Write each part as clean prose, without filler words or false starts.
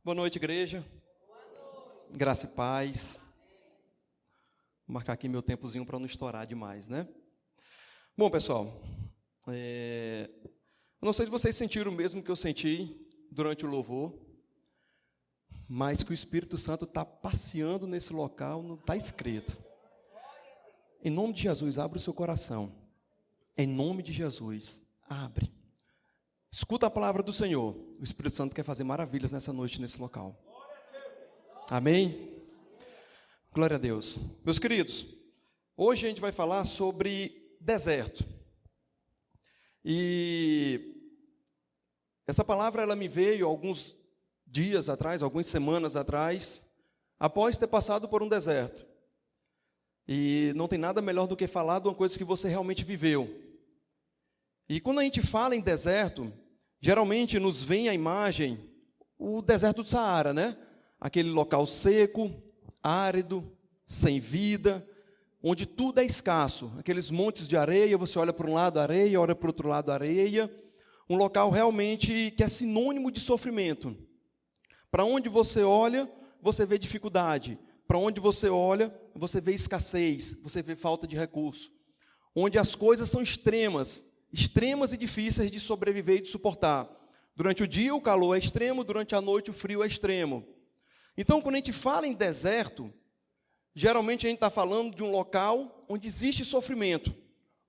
Boa noite, igreja. Graça e paz. Vou marcar aqui meu tempozinho para não estourar demais, né? Bom, pessoal, eu não sei se vocês sentiram o mesmo que eu senti durante o louvor, mas que o Espírito Santo está passeando nesse local, não está escrito. Em nome de Jesus, abre o seu coração. Em nome de Jesus, abre. Escuta a palavra do Senhor. O Espírito Santo quer fazer maravilhas nessa noite, nesse local. Amém? Glória a Deus. Meus queridos, hoje a gente vai falar sobre deserto. E essa palavra ela me veio alguns dias atrás, algumas semanas atrás, após ter passado por um deserto. E não tem nada melhor do que falar de uma coisa que você realmente viveu. E quando a gente fala em deserto, geralmente nos vem a imagem, o deserto do Saara, né? Aquele local seco, árido, sem vida, onde tudo é escasso. Aqueles montes de areia, você olha para um lado areia, olha para o outro lado areia. Um local realmente que é sinônimo de sofrimento. Para onde você olha, você vê dificuldade. Para onde você olha, você vê escassez, você vê falta de recurso. Onde as coisas são extremas e difíceis de sobreviver e de suportar. Durante o dia o calor é extremo, durante a noite o frio é extremo. Então, quando a gente fala em deserto, geralmente a gente está falando de um local onde existe sofrimento,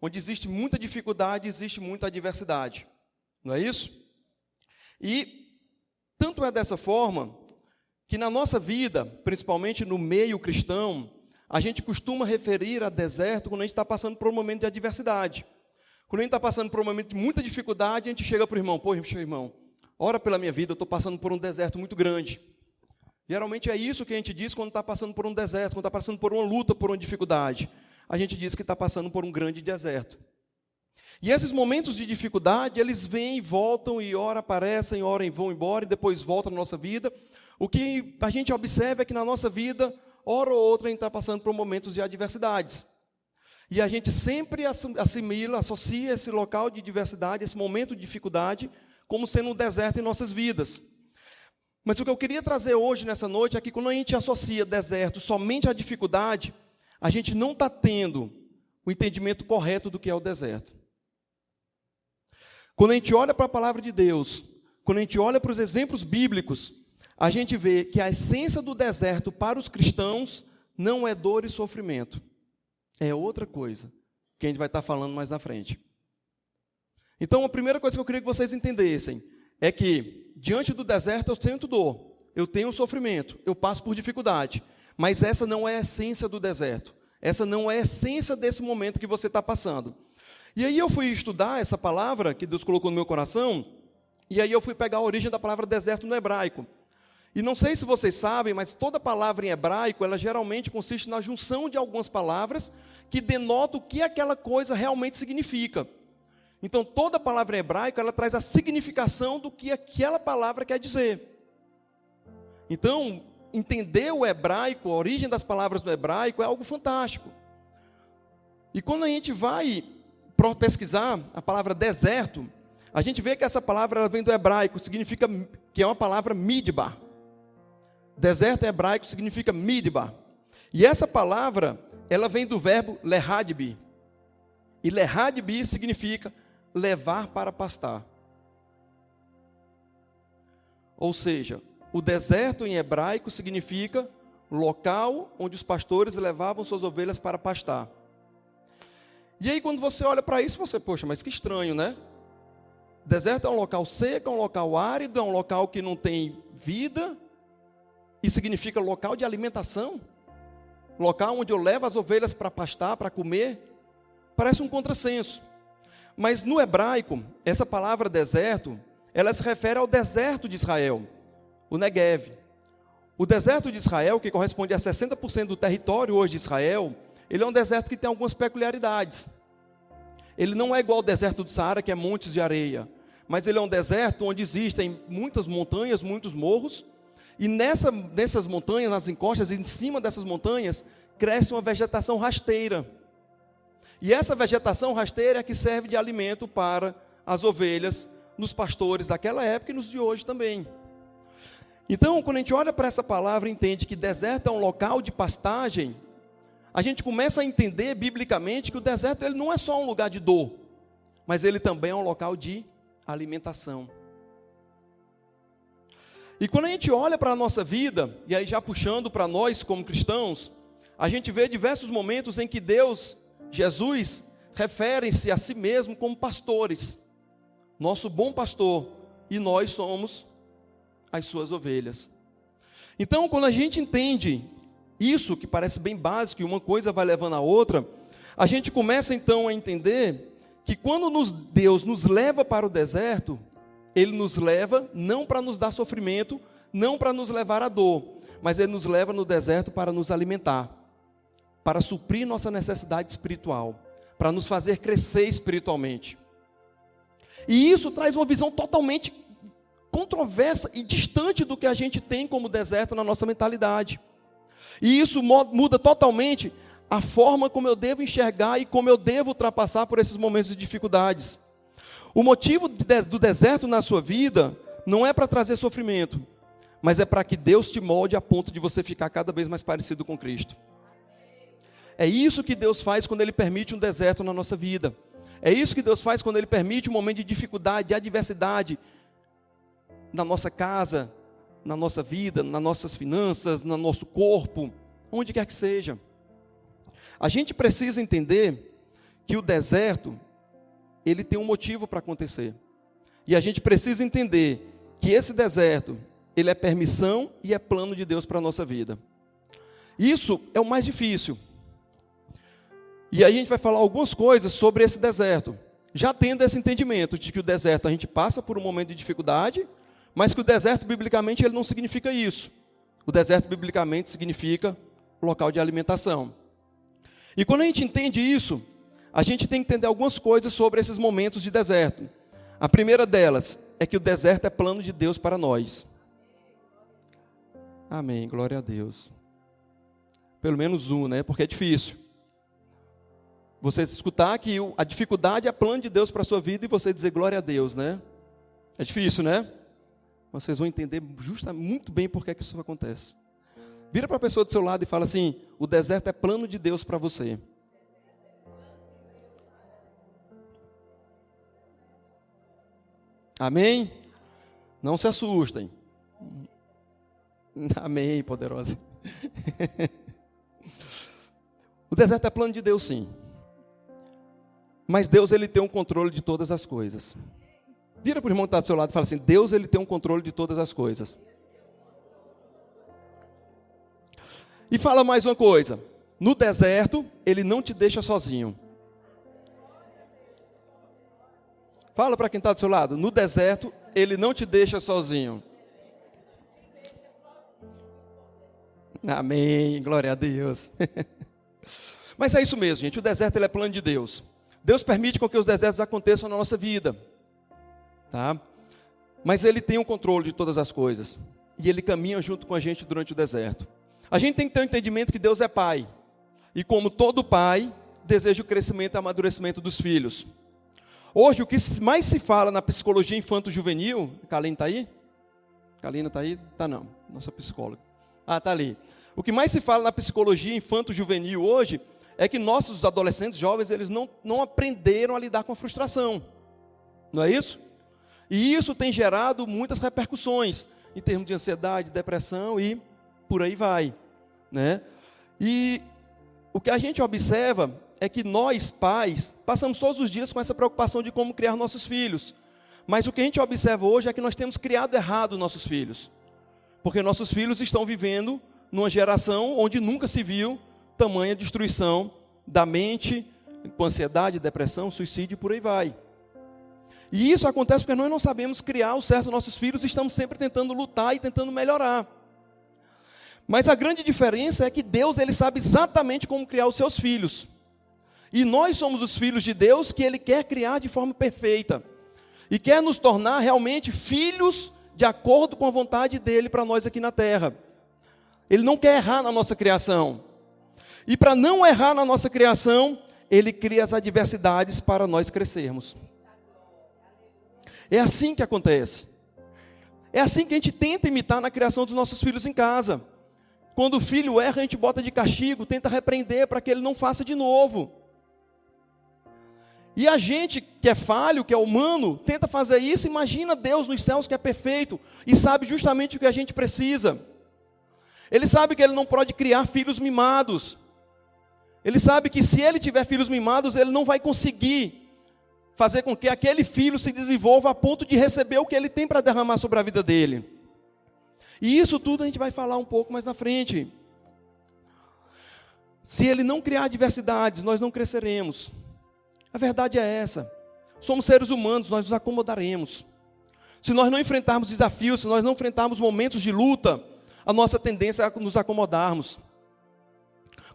onde existe muita dificuldade, existe muita adversidade. Não é isso? E tanto é dessa forma que na nossa vida, principalmente no meio cristão, a gente costuma referir a deserto quando a gente está passando por um momento de adversidade. Quando a gente está passando por um momento de muita dificuldade, a gente chega para o irmão, poxa, irmão, ora pela minha vida, eu estou passando por um deserto muito grande. Geralmente é isso que a gente diz quando está passando por um deserto, quando está passando por uma luta, por uma dificuldade. A gente diz que está passando por um grande deserto. E esses momentos de dificuldade, eles vêm e voltam, e ora aparecem, ora vão embora, e depois voltam na nossa vida. O que a gente observa é que na nossa vida, hora ou outra, a gente está passando por momentos de adversidades. E a gente sempre associa esse local de diversidade, esse momento de dificuldade, como sendo um deserto em nossas vidas. Mas o que eu queria trazer hoje, nessa noite, é que quando a gente associa deserto somente à dificuldade, a gente não está tendo o entendimento correto do que é o deserto. Quando a gente olha para a palavra de Deus, quando a gente olha para os exemplos bíblicos, a gente vê que a essência do deserto para os cristãos não é dor e sofrimento. É outra coisa, que a gente vai estar falando mais na frente. Então, a primeira coisa que eu queria que vocês entendessem é que, diante do deserto, eu sinto dor, eu tenho sofrimento, eu passo por dificuldade, mas essa não é a essência do deserto, essa não é a essência desse momento que você está passando. E aí eu fui estudar essa palavra que Deus colocou no meu coração, e aí eu fui pegar a origem da palavra deserto no hebraico. E não sei se vocês sabem, mas toda palavra em hebraico, ela geralmente consiste na junção de algumas palavras que denotam o que aquela coisa realmente significa. Então, toda palavra em hebraico, ela traz a significação do que aquela palavra quer dizer. Então, entender o hebraico, a origem das palavras do hebraico, é algo fantástico. E quando a gente vai pesquisar a palavra deserto, a gente vê que essa palavra ela vem do hebraico, significa que é uma palavra midbar. Deserto em hebraico significa midbar. E essa palavra, ela vem do verbo lehadbi. E lehadbi significa levar para pastar. Ou seja, o deserto em hebraico significa local onde os pastores levavam suas ovelhas para pastar. E aí quando você olha para isso, você, poxa, mas que estranho, né? Deserto é um local seco, é um local árido, é um local que não tem vida, e significa local de alimentação, local onde eu levo as ovelhas para pastar, para comer. Parece um contrassenso. Mas no hebraico, essa palavra deserto, ela se refere ao deserto de Israel, o Negev. O deserto de Israel, que corresponde a 60% do território hoje de Israel, ele é um deserto que tem algumas peculiaridades. Ele não é igual ao deserto do Saara, que é montes de areia, mas ele é um deserto onde existem muitas montanhas, muitos morros, e nessas montanhas, nas encostas, em cima dessas montanhas, cresce uma vegetação rasteira. E essa vegetação rasteira é que serve de alimento para as ovelhas, nos pastores daquela época e nos de hoje também. Então, quando a gente olha para essa palavra e entende que deserto é um local de pastagem, a gente começa a entender biblicamente que o deserto ele não é só um lugar de dor, mas ele também é um local de alimentação. E quando a gente olha para a nossa vida, e aí já puxando para nós como cristãos, a gente vê diversos momentos em que Deus, Jesus, referem-se a si mesmo como pastores, nosso bom pastor, e nós somos as suas ovelhas. Então, quando a gente entende isso, que parece bem básico, e uma coisa vai levando a outra, a gente começa então a entender que quando Deus nos leva para o deserto, Ele nos leva não para nos dar sofrimento, não para nos levar à dor, mas Ele nos leva no deserto para nos alimentar, para suprir nossa necessidade espiritual, para nos fazer crescer espiritualmente. E isso traz uma visão totalmente controversa e distante do que a gente tem como deserto na nossa mentalidade. E isso muda totalmente a forma como eu devo enxergar e como eu devo ultrapassar por esses momentos de dificuldades. O motivo do deserto na sua vida não é para trazer sofrimento, mas é para que Deus te molde a ponto de você ficar cada vez mais parecido com Cristo. É isso que Deus faz quando Ele permite um deserto na nossa vida. É isso que Deus faz quando Ele permite um momento de dificuldade, de adversidade, na nossa casa, na nossa vida, nas nossas finanças, no nosso corpo, onde quer que seja. A gente precisa entender que o deserto, ele tem um motivo para acontecer. E a gente precisa entender que esse deserto, ele é permissão e é plano de Deus para a nossa vida. Isso é o mais difícil. E aí a gente vai falar algumas coisas sobre esse deserto, já tendo esse entendimento de que o deserto a gente passa por um momento de dificuldade, mas que o deserto biblicamente ele não significa isso. O deserto biblicamente significa local de alimentação. E quando a gente entende isso, a gente tem que entender algumas coisas sobre esses momentos de deserto. A primeira delas é que o deserto é plano de Deus para nós. Amém, glória a Deus. Pelo menos um, né? Porque é difícil. Você escutar que a dificuldade é plano de Deus para a sua vida e você dizer glória a Deus, né? É difícil, né? Vocês vão entender muito bem por que isso acontece. Vira para a pessoa do seu lado e fala assim: o deserto é plano de Deus para você. Amém? Não se assustem. Amém, poderosa. O deserto é plano de Deus, sim. Mas Deus, ele tem um controle de todas as coisas. Vira para o irmão que está do seu lado e fala assim: Deus, ele tem um controle de todas as coisas. E fala mais uma coisa: no deserto, ele não te deixa sozinho. Fala para quem está do seu lado: no deserto, ele não te deixa sozinho. Amém, glória a Deus. Mas é isso mesmo, gente, o deserto ele é plano de Deus. Deus permite com que os desertos aconteçam na nossa vida, tá? Mas Ele tem o controle de todas as coisas, e Ele caminha junto com a gente durante o deserto. A gente tem que ter um entendimento que Deus é Pai, e como todo pai, deseja o crescimento e amadurecimento dos filhos. Hoje, o que mais se fala na psicologia infanto-juvenil, Kaline está aí? Kalina está aí? Está não, nossa psicóloga. Ah, está ali. O que mais se fala na psicologia infanto-juvenil hoje é que nossos adolescentes jovens, eles não aprenderam a lidar com a frustração. Não é isso? E isso tem gerado muitas repercussões em termos de ansiedade, depressão e por aí vai, né? E o que a gente observa é que nós, pais, passamos todos os dias com essa preocupação de como criar nossos filhos. Mas o que a gente observa hoje é que nós temos criado errado nossos filhos. Porque nossos filhos estão vivendo numa geração onde nunca se viu tamanha destruição da mente, com ansiedade, depressão, suicídio e por aí vai. E isso acontece porque nós não sabemos criar o certo nossos filhos e estamos sempre tentando lutar e tentando melhorar. Mas a grande diferença é que Deus, Ele sabe exatamente como criar os seus filhos. E nós somos os filhos de Deus que Ele quer criar de forma perfeita. E quer nos tornar realmente filhos de acordo com a vontade dEle para nós aqui na terra. Ele não quer errar na nossa criação. E para não errar na nossa criação, Ele cria as adversidades para nós crescermos. É assim que acontece. É assim que a gente tenta imitar na criação dos nossos filhos em casa. Quando o filho erra, a gente bota de castigo, tenta repreender para que ele não faça de novo. E a gente que é falho, que é humano, tenta fazer isso. Imagina Deus nos céus que é perfeito e sabe justamente o que a gente precisa. Ele sabe que ele não pode criar filhos mimados. Ele sabe que se ele tiver filhos mimados, ele não vai conseguir fazer com que aquele filho se desenvolva a ponto de receber o que ele tem para derramar sobre a vida dele. E isso tudo a gente vai falar um pouco mais na frente. Se ele não criar adversidades, nós não cresceremos. A verdade é essa. Somos seres humanos, nós nos acomodaremos. Se nós não enfrentarmos desafios, se nós não enfrentarmos momentos de luta, a nossa tendência é nos acomodarmos.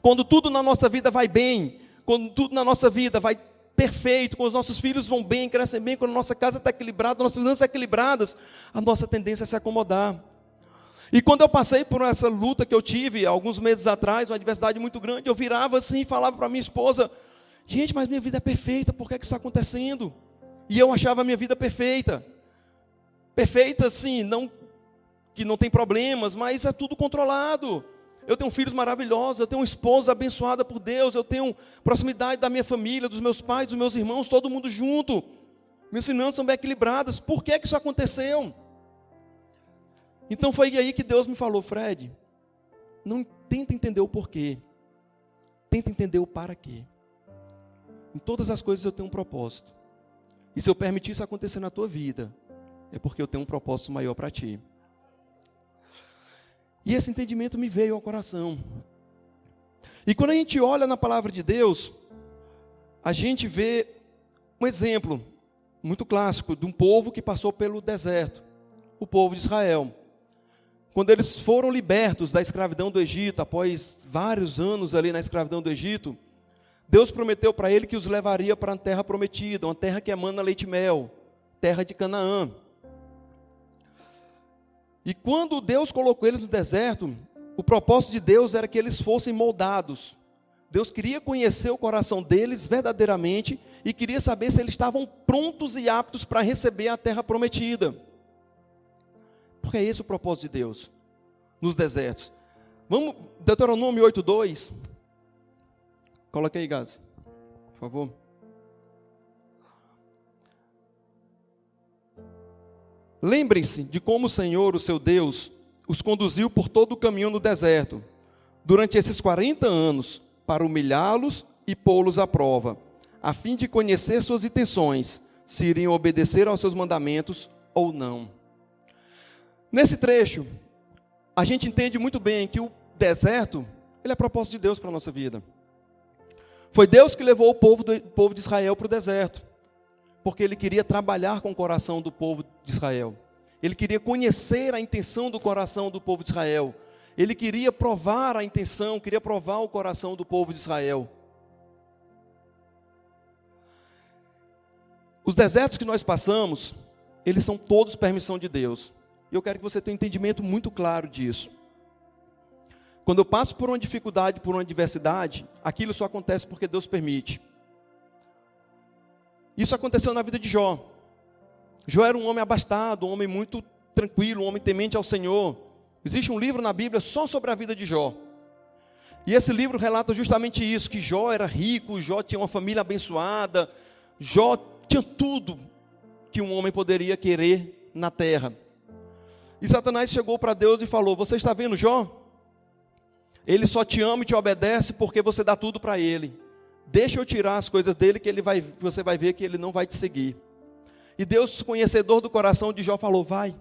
Quando tudo na nossa vida vai bem, quando tudo na nossa vida vai perfeito, quando os nossos filhos vão bem, crescem bem, quando a nossa casa está equilibrada, nossas finanças equilibradas, a nossa tendência é se acomodar. E quando eu passei por essa luta que eu tive, alguns meses atrás, uma adversidade muito grande, eu virava assim e falava para minha esposa, gente, mas minha vida é perfeita, por que isso está acontecendo? E eu achava a minha vida perfeita. Perfeita assim, não, que não tem problemas, mas é tudo controlado. Eu tenho filhos maravilhosos, eu tenho uma esposa abençoada por Deus, eu tenho proximidade da minha família, dos meus pais, dos meus irmãos, todo mundo junto. Minhas finanças são bem equilibradas. Por que isso aconteceu? Então foi aí que Deus me falou, Fred, não tenta entender o porquê, tenta entender o para quê. Em todas as coisas eu tenho um propósito. E se eu permitir isso acontecer na tua vida, é porque eu tenho um propósito maior para ti. E esse entendimento me veio ao coração. E quando a gente olha na palavra de Deus, a gente vê um exemplo muito clássico de um povo que passou pelo deserto, o povo de Israel. Quando eles foram libertos da escravidão do Egito, após vários anos ali na escravidão do Egito, Deus prometeu para ele que os levaria para a terra prometida, uma terra que emana leite e mel, terra de Canaã. E quando Deus colocou eles no deserto, o propósito de Deus era que eles fossem moldados. Deus queria conhecer o coração deles verdadeiramente e queria saber se eles estavam prontos e aptos para receber a terra prometida. Porque é esse o propósito de Deus nos desertos. Vamos, Deuteronômio 8:2. Coloca aí, Gás, por favor. Lembrem-se de como o Senhor, o seu Deus, os conduziu por todo o caminho no deserto, durante esses 40 anos, para humilhá-los e pô-los à prova, a fim de conhecer suas intenções, se iriam obedecer aos seus mandamentos ou não. Nesse trecho, a gente entende muito bem que o deserto, ele é propósito de Deus para a nossa vida. Foi Deus que levou o povo de Israel para o deserto, porque Ele queria trabalhar com o coração do povo de Israel. Ele queria conhecer a intenção do coração do povo de Israel. Ele queria provar a intenção, queria provar o coração do povo de Israel. Os desertos que nós passamos, eles são todos permissão de Deus. E eu quero que você tenha um entendimento muito claro disso. Quando eu passo por uma dificuldade, por uma adversidade, aquilo só acontece porque Deus permite. Isso aconteceu na vida de Jó. Jó era um homem abastado, um homem muito tranquilo, um homem temente ao Senhor. Existe um livro na Bíblia só sobre a vida de Jó. E esse livro relata justamente isso, que Jó era rico, Jó tinha uma família abençoada, Jó tinha tudo que um homem poderia querer na terra. E Satanás chegou para Deus e falou, você está vendo Jó? Ele só te ama e te obedece porque você dá tudo para ele. Deixa eu tirar as coisas dele que você vai ver que ele não vai te seguir. E Deus, conhecedor do coração de Jó, falou, vai,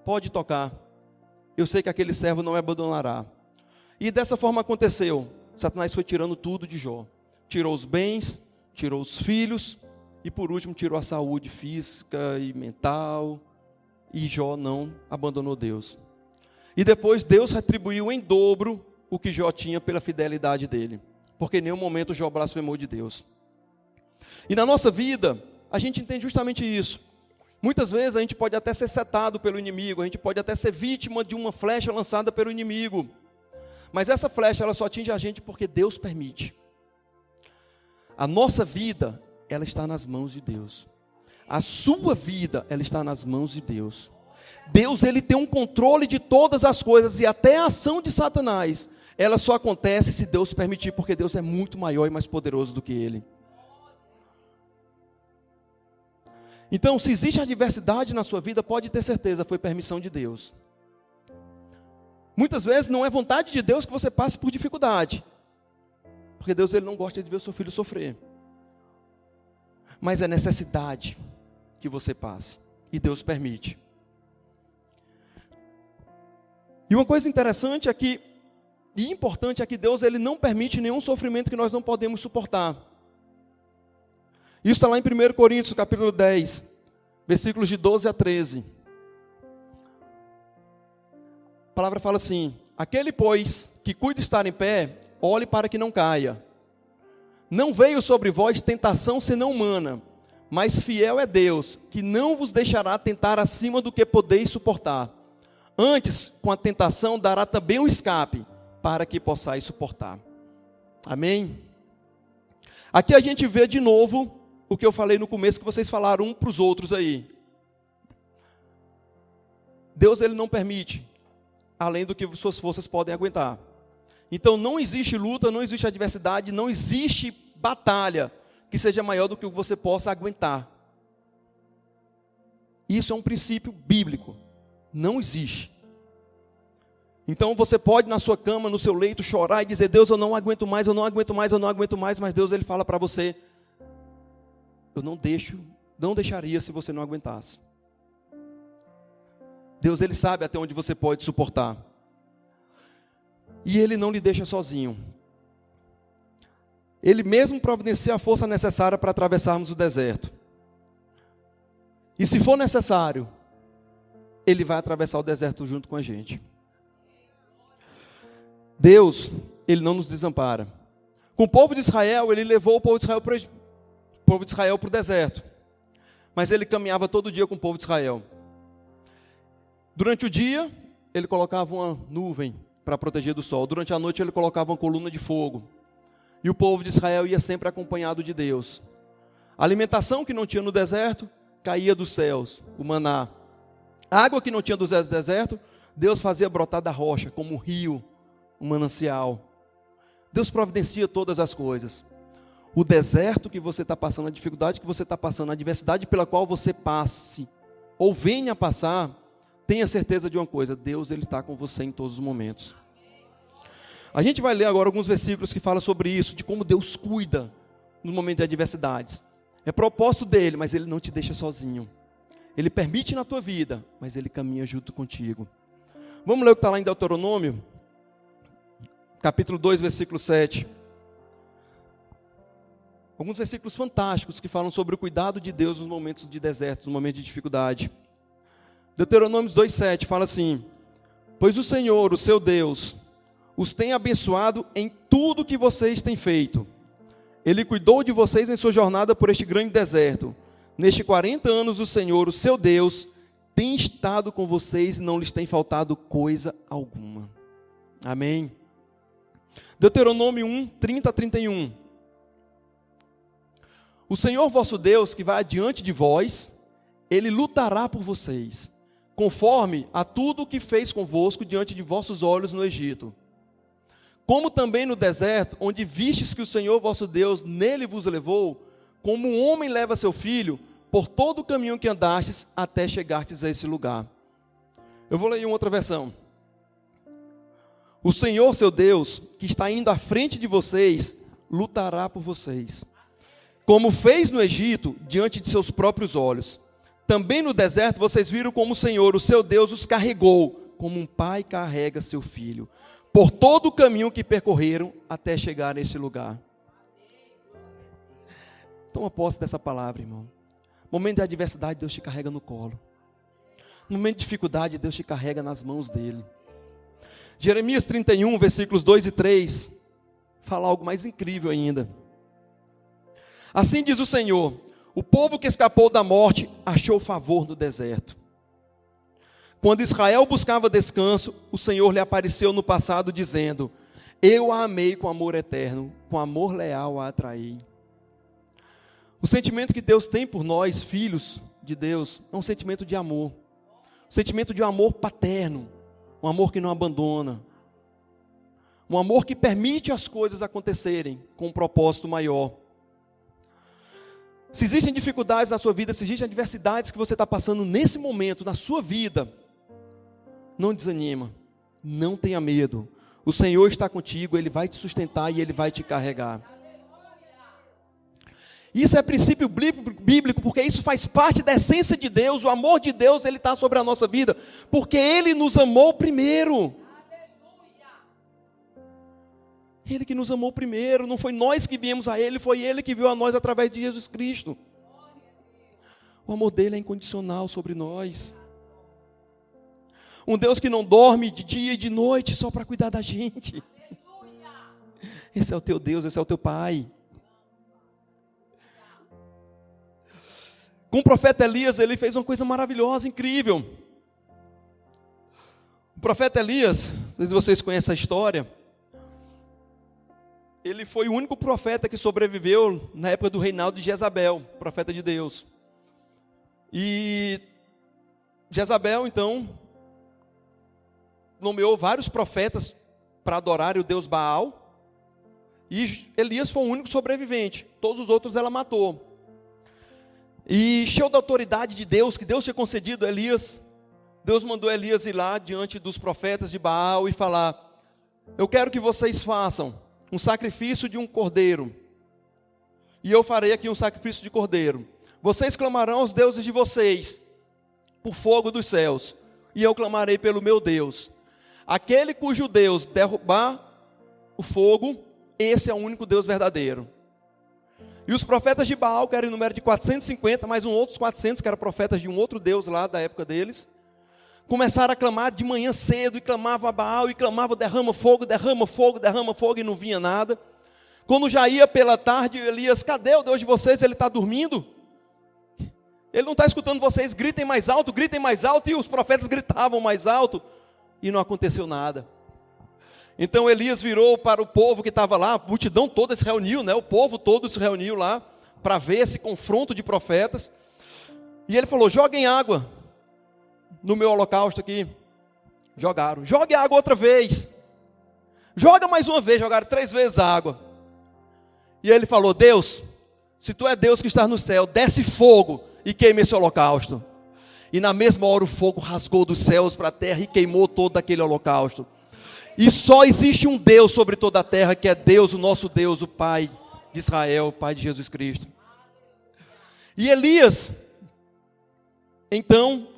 pode tocar. Eu sei que aquele servo não me abandonará. E dessa forma aconteceu. Satanás foi tirando tudo de Jó. Tirou os bens, tirou os filhos e por último tirou a saúde física e mental. E Jó não abandonou Deus. E depois Deus retribuiu em dobro o que Jó tinha pela fidelidade dele. Porque em nenhum momento Jó blasfemou de Deus. E na nossa vida, a gente entende justamente isso. Muitas vezes a gente pode até ser setado pelo inimigo, a gente pode até ser vítima de uma flecha lançada pelo inimigo. Mas essa flecha, ela só atinge a gente porque Deus permite. A nossa vida, ela está nas mãos de Deus. A sua vida, ela está nas mãos de Deus. Deus, ele tem um controle de todas as coisas, e até a ação de Satanás, ela só acontece se Deus permitir, porque Deus é muito maior e mais poderoso do que ele. Então, se existe adversidade na sua vida, pode ter certeza, foi permissão de Deus. Muitas vezes não é vontade de Deus que você passe por dificuldade, porque Deus, ele não gosta de ver o seu filho sofrer. Mas é necessidade que você passe, e Deus permite. E uma coisa interessante é que, e importante é que Deus, ele não permite nenhum sofrimento que nós não podemos suportar. Isso está lá em 1 Coríntios, capítulo 10, versículos de 12 a 13. A palavra fala assim: aquele, pois, que cuida estar em pé, olhe para que não caia. Não veio sobre vós tentação senão humana, mas fiel é Deus, que não vos deixará tentar acima do que podeis suportar. Antes, com a tentação, dará também um escape, para que possais suportar. Amém? Aqui a gente vê de novo o que eu falei no começo, que vocês falaram um para os outros aí. Deus, ele não permite, além do que suas forças podem aguentar. Então não existe luta, não existe adversidade, não existe batalha que seja maior do que o que você possa aguentar. Isso é um princípio bíblico. Não existe. Então você pode na sua cama, no seu leito, chorar e dizer: Deus, eu não aguento mais, eu não aguento mais, eu não aguento mais. Mas Deus, ele fala para você: eu não deixaria se você não aguentasse. Deus, ele sabe até onde você pode suportar. E ele não lhe deixa sozinho. Ele mesmo providencia a força necessária para atravessarmos o deserto. E se for necessário, ele vai atravessar o deserto junto com a gente. Deus, ele não nos desampara. Com o povo de Israel, ele levou o povo de Israel para o deserto. Mas ele caminhava todo dia com o povo de Israel. Durante o dia, ele colocava uma nuvem para proteger do sol. Durante a noite, ele colocava uma coluna de fogo. E o povo de Israel ia sempre acompanhado de Deus. A alimentação que não tinha no deserto, caía dos céus, o maná. A água que não tinha do deserto, Deus fazia brotar da rocha, como um rio, um manancial. Deus providencia todas as coisas. O deserto que você está passando, a dificuldade que você está passando, a adversidade pela qual você passe, ou venha passar, tenha certeza de uma coisa: Deus, ele está com você em todos os momentos. A gente vai ler agora alguns versículos que falam sobre isso, de como Deus cuida no momento de adversidades. É propósito dele, mas ele não te deixa sozinho. Ele permite na tua vida, mas ele caminha junto contigo. Vamos ler o que está lá em Deuteronômio, capítulo 2, versículo 7. Alguns versículos fantásticos que falam sobre o cuidado de Deus nos momentos de deserto, nos momentos de dificuldade. Deuteronômio 2,7 fala assim: pois o Senhor, o seu Deus, os tem abençoado em tudo que vocês têm feito. Ele cuidou de vocês em sua jornada por este grande deserto. Nestes 40 anos o Senhor, o seu Deus, tem estado com vocês e não lhes tem faltado coisa alguma. Amém? Deuteronômio 1, 30 a 31. O Senhor vosso Deus, que vai adiante de vós, ele lutará por vocês, conforme a tudo o que fez convosco diante de vossos olhos no Egito. Como também no deserto, onde vistes que o Senhor vosso Deus nele vos levou, como um homem leva seu filho, por todo o caminho que andastes, até chegartes a esse lugar. Eu vou ler em outra versão. O Senhor, seu Deus, que está indo à frente de vocês, lutará por vocês, como fez no Egito, diante de seus próprios olhos. Também no deserto vocês viram como o Senhor, o seu Deus, os carregou, como um pai carrega seu filho, por todo o caminho que percorreram até chegar nesse lugar. Toma posse dessa palavra, irmão. Momento de adversidade, Deus te carrega no colo. No momento de dificuldade, Deus te carrega nas mãos dele. Jeremias 31, versículos 2 e 3, fala algo mais incrível ainda. Assim diz o Senhor: o povo que escapou da morte achou favor no deserto. Quando Israel buscava descanso, o Senhor lhe apareceu no passado dizendo: eu a amei com amor eterno, com amor leal a atraí. O sentimento que Deus tem por nós, filhos de Deus, é um sentimento de amor. sentimento de um amor paterno, um amor que não abandona, um amor que permite as coisas acontecerem com um propósito maior. Se existem dificuldades na sua vida, se existem adversidades que você está passando nesse momento, na sua vida, não desanima, não tenha medo. O Senhor está contigo, Ele vai te sustentar e Ele vai te carregar. Isso é princípio bíblico, porque isso faz parte da essência de Deus. O amor de Deus, Ele está sobre a nossa vida, porque Ele nos amou primeiro. Ele que nos amou primeiro, não foi nós que viemos a Ele, foi Ele que viu a nós através de Jesus Cristo. O amor dele é incondicional sobre nós. Um Deus que não dorme de dia e de noite só para cuidar da gente. Esse é o teu Deus, esse é o teu Pai. Com o profeta Elias, ele fez uma coisa maravilhosa, incrível. O profeta Elias, não sei se vocês conhecem a história, ele foi o único profeta que sobreviveu na época do reinado de Jezabel, profeta de Deus. E Jezabel, então, nomeou vários profetas para adorarem o Deus Baal. E Elias foi o único sobrevivente. Todos os outros ela matou. E cheio da autoridade de Deus, que Deus tinha concedido a Elias, Deus mandou Elias ir lá diante dos profetas de Baal e falar: eu quero que vocês façam um sacrifício de um cordeiro, e eu farei aqui um sacrifício de cordeiro. Vocês clamarão aos deuses de vocês por fogo dos céus, e eu clamarei pelo meu Deus. Aquele cujo Deus derrubar o fogo, esse é o único Deus verdadeiro. E os profetas de Baal, que eram em número de 450, mais outros 400 que eram profetas de um outro Deus lá da época deles, começaram a clamar de manhã cedo, e clamavam a Baal, e clamavam: derrama fogo, derrama fogo, derrama fogo, e não vinha nada. Quando já ia pela tarde, Elias: cadê o Deus de vocês? Ele está dormindo? Ele não está escutando vocês? Gritem mais alto, e os profetas gritavam mais alto, e não aconteceu nada. Então Elias virou para o povo que estava lá, a multidão toda se reuniu, o povo todo se reuniu lá, para ver esse confronto de profetas, e ele falou: joguem água no meu holocausto aqui. Jogaram. Jogue água outra vez. Joga mais uma vez. Jogaram 3 vezes a água. E ele falou: Deus, se tu é Deus que está no céu, desce fogo e queime esse holocausto. E na mesma hora o fogo rasgou dos céus para a terra e queimou todo aquele holocausto. E só existe um Deus sobre toda a terra, que é Deus, o nosso Deus, o Pai de Israel, o Pai de Jesus Cristo. E Elias, então,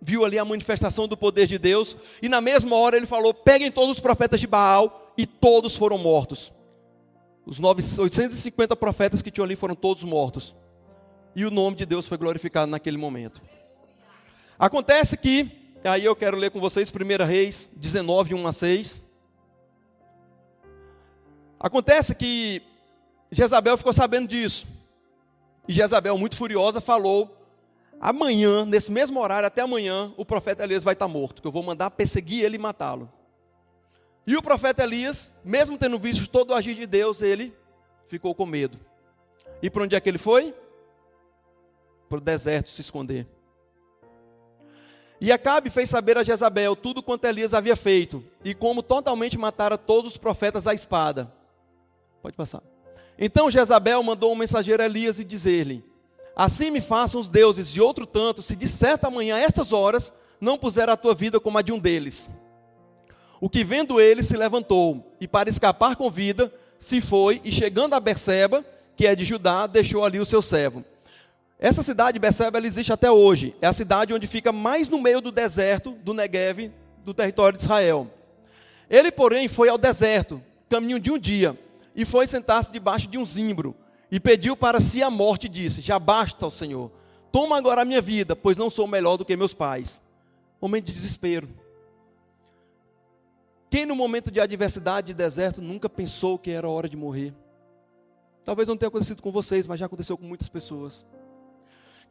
viu ali a manifestação do poder de Deus, e na mesma hora ele falou: peguem todos os profetas de Baal, e todos foram mortos. Os 850 profetas que tinham ali foram todos mortos. E o nome de Deus foi glorificado naquele momento. Acontece que, aí eu quero ler com vocês 1 Reis 19, 1-6. Acontece que Jezabel ficou sabendo disso. E Jezabel, muito furiosa, falou: amanhã, nesse mesmo horário, até amanhã, o profeta Elias vai estar morto, que eu vou mandar perseguir ele e matá-lo. E o profeta Elias, mesmo tendo visto todo o agir de Deus, ele ficou com medo. E para onde é que ele foi? Para o deserto se esconder. E Acabe fez saber a Jezabel tudo quanto Elias havia feito, e como totalmente matara todos os profetas à espada. Pode passar. Então Jezabel mandou um mensageiro a Elias e dizer-lhe: assim me façam os deuses de outro tanto, se de certa manhã a estas horas não puser a tua vida como a de um deles. O que vendo ele se levantou, e para escapar com vida, se foi, e chegando a Berseba, que é de Judá, deixou ali o seu servo. Essa cidade, Berseba, ela existe até hoje. É a cidade onde fica mais no meio do deserto, do Neguev, do território de Israel. Ele, porém, foi ao deserto, caminho de um dia, e foi sentar-se debaixo de um zimbro, e pediu para si a morte, e disse: já basta, ó Senhor, toma agora a minha vida, pois não sou melhor do que meus pais. Momento de desespero. Quem no momento de adversidade e deserto nunca pensou que era hora de morrer? Talvez não tenha acontecido com vocês, mas já aconteceu com muitas pessoas.